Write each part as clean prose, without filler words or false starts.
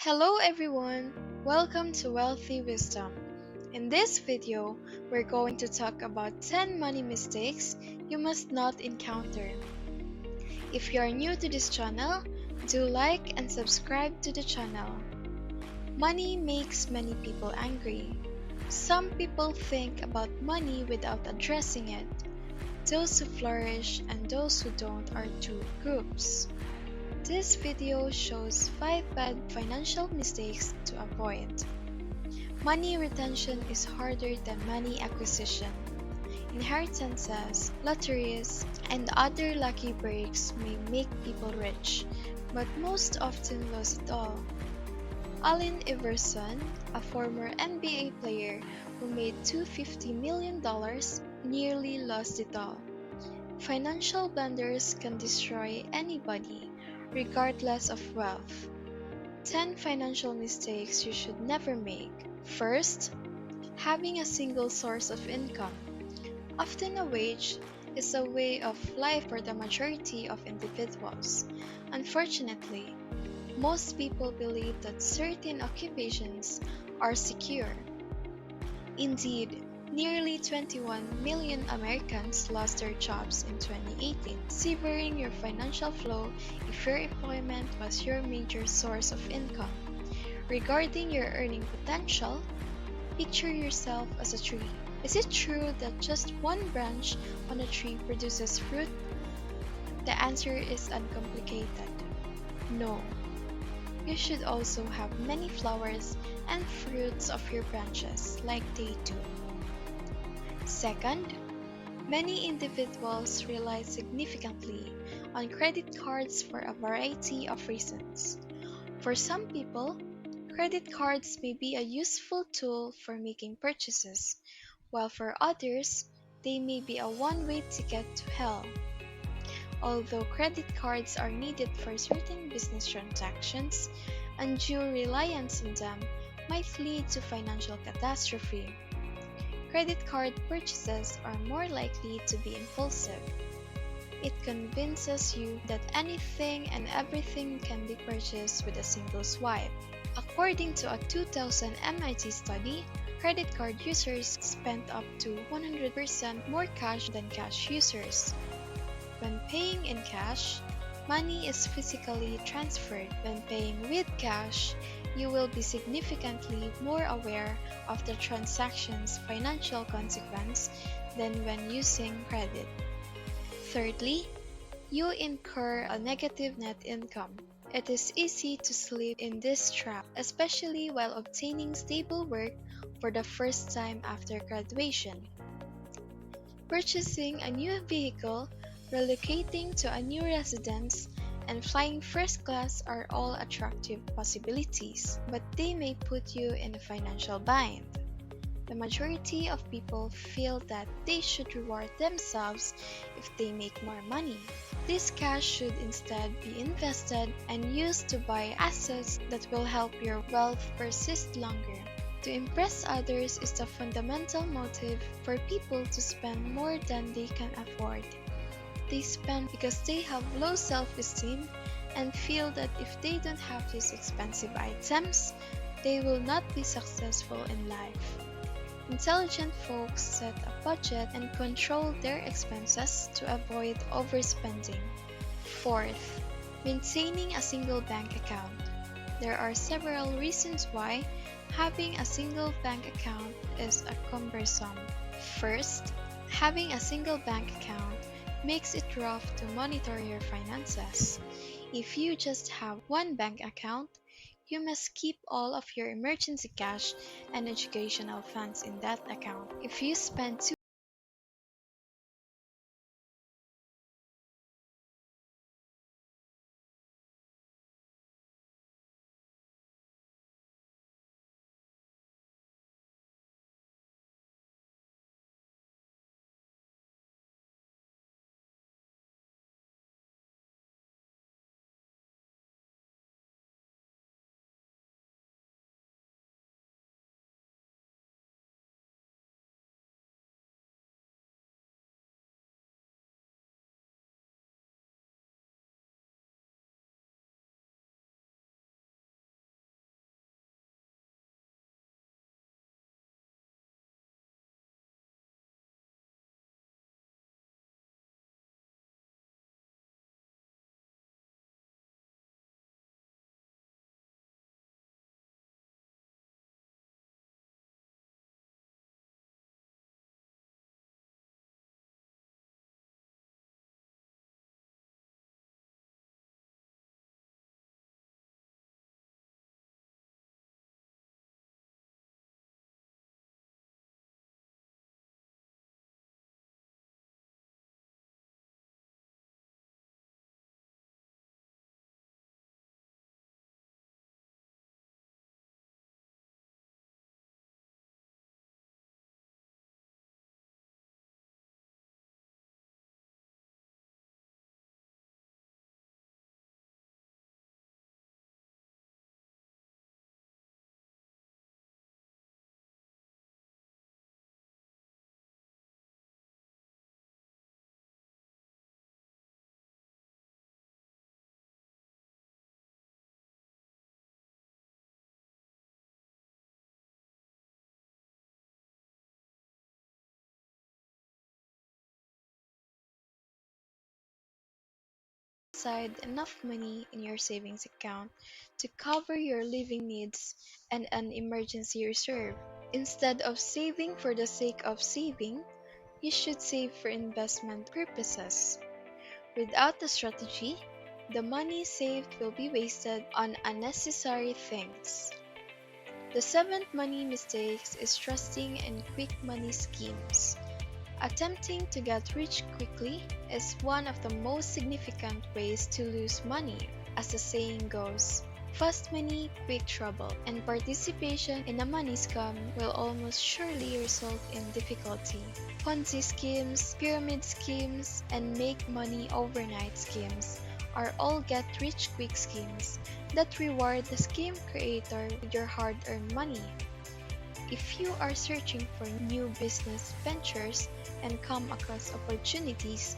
Hello everyone! Welcome to Wealthy Wisdom. In this video, we're going to talk about 10 money mistakes you must not encounter. If you are new to this channel, do like and subscribe to the channel. Money makes many people angry. Some people think about money without addressing it. Those who flourish and those who don't are two groups. This video shows 5 bad financial mistakes to avoid. Money retention is harder than money acquisition. Inheritances, lotteries, and other lucky breaks may make people rich, but most often lose it all. Allen Iverson, a former NBA player who made $250 million, nearly lost it all. Financial blunders can destroy anybody, regardless of wealth. 10 financial mistakes you should never make. First, having a single source of income. Often a wage is a way of life for the majority of individuals. Unfortunately, most people believe that certain occupations are secure. Indeed, nearly 21 million Americans lost their jobs in 2018, severing your financial flow if your employment was your major source of income. Regarding your earning potential, picture yourself as a tree. Is it true that just one branch on a tree produces fruit? The answer is uncomplicated. No. You should also have many flowers and fruits of your branches like they do. Second, many individuals rely significantly on credit cards for a variety of reasons. For some people, credit cards may be a useful tool for making purchases, while for others, they may be a one-way ticket to hell. Although credit cards are needed for certain business transactions, undue reliance on them might lead to financial catastrophe. Credit card purchases are more likely to be impulsive. It convinces you that anything and everything can be purchased with a single swipe. According to a 2000 MIT study, credit card users spent up to 100% more cash than cash users. When paying in cash, money is physically transferred. When paying with cash, you will be significantly more aware of the transaction's financial consequence than when using credit. Thirdly, you incur a negative net income. It is easy to slip in this trap, especially while obtaining stable work for the first time after graduation. Purchasing a new vehicle, relocating to a new residence, and flying first class are all attractive possibilities, but they may put you in a financial bind. The majority of people feel that they should reward themselves if they make more money. This cash should instead be invested and used to buy assets that will help your wealth persist longer. To impress others is the fundamental motive for people to spend more than they can afford. They spend because they have low self-esteem and feel that if they don't have these expensive items, they will not be successful in life. Intelligent folks set a budget and control their expenses to avoid overspending. Fourth, maintaining a single bank account. There are several reasons why having a single bank account is cumbersome. First, having a single bank account makes it rough to monitor your finances. If you just have one bank account, you must keep all of your emergency cash and educational funds in that account. If you spend too aside enough money in your savings account to cover your living needs and an emergency reserve. Instead of saving for the sake of saving, you should save for investment purposes. Without the strategy, the money saved will be wasted on unnecessary things. The seventh money mistake is trusting in quick money schemes. Attempting to get rich quickly is one of the most significant ways to lose money. As the saying goes, fast money, quick trouble, and participation in a money scam will almost surely result in difficulty. Ponzi schemes, pyramid schemes, and make money overnight schemes are all get-rich-quick schemes that reward the scheme creator with your hard-earned money. If you are searching for new business ventures and come across opportunities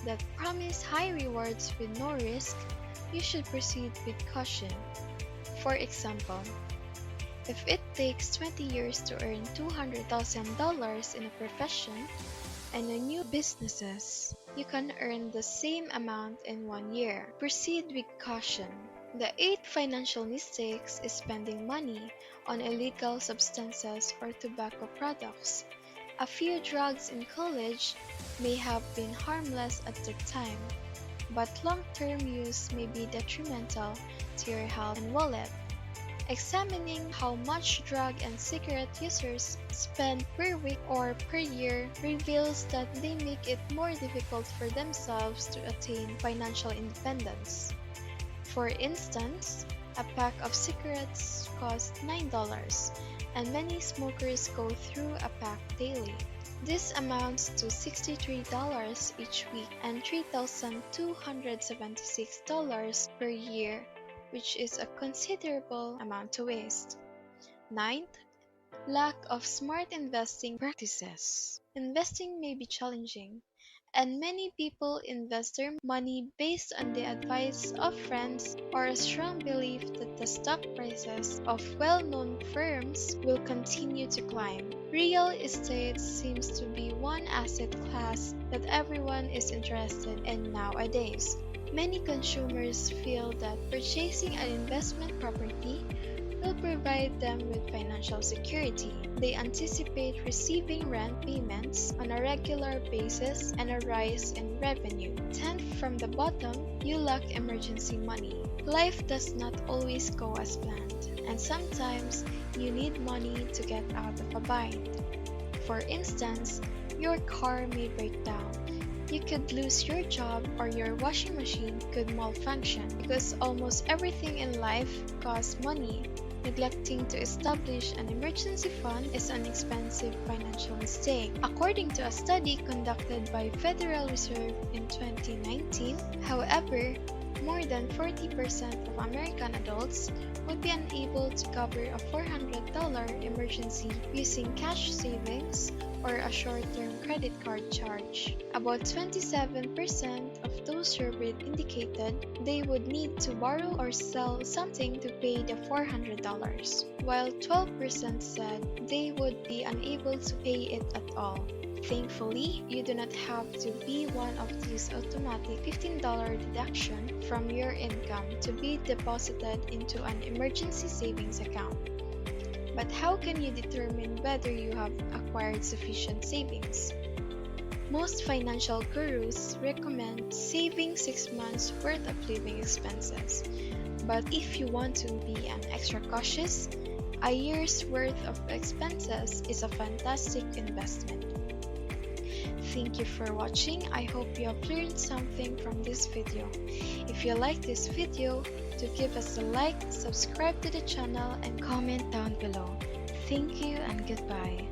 that promise high rewards with no risk, you should proceed with caution. For example, if it takes 20 years to earn $200,000 in a profession and a new businesses, you can earn the same amount in 1 year. Proceed with caution. The eighth financial mistake is spending money on illegal substances or tobacco products. A few drugs in college may have been harmless at the time, but long-term use may be detrimental to your health and wallet. Examining how much drug and cigarette users spend per week or per year reveals that they make it more difficult for themselves to attain financial independence. For instance, a pack of cigarettes costs $9, and many smokers go through a pack daily. This amounts to $63 each week and $3,276 per year, which is a considerable amount to waste. Ninth, lack of smart investing practices. Investing may be challenging, and many people invest their money based on the advice of friends or a strong belief that the stock prices of well-known firms will continue to climb. Real estate seems to be one asset class that everyone is interested in nowadays. Many consumers feel that purchasing an investment property will provide them with financial security. They anticipate receiving rent payments on a regular basis and a rise in revenue. 10th from the bottom, you lack emergency money. Life does not always go as planned, and sometimes you need money to get out of a bind. For instance, your car may break down. You could lose your job or your washing machine could malfunction because almost everything in life costs money. Neglecting to establish an emergency fund is an expensive financial mistake. According to a study conducted by Federal Reserve in 2019, however, more than 40% of American adults would be unable to cover a $400 emergency using cash savings or a short-term credit card charge. About 27% of those surveyed indicated they would need to borrow or sell something to pay the $400, while 12% said they would be unable to pay it at all. Thankfully, you do not have to be one of these automatic $15 deduction from your income to be deposited into an emergency savings account. But how can you determine whether you have acquired sufficient savings? Most financial gurus recommend saving 6 months worth of living expenses. But if you want to be an extra cautious, a year's worth of expenses is a fantastic investment. Thank you for watching. I hope you have learned something from this video. If you like this video, do give us a like, subscribe to the channel, and comment down below. Thank you and goodbye.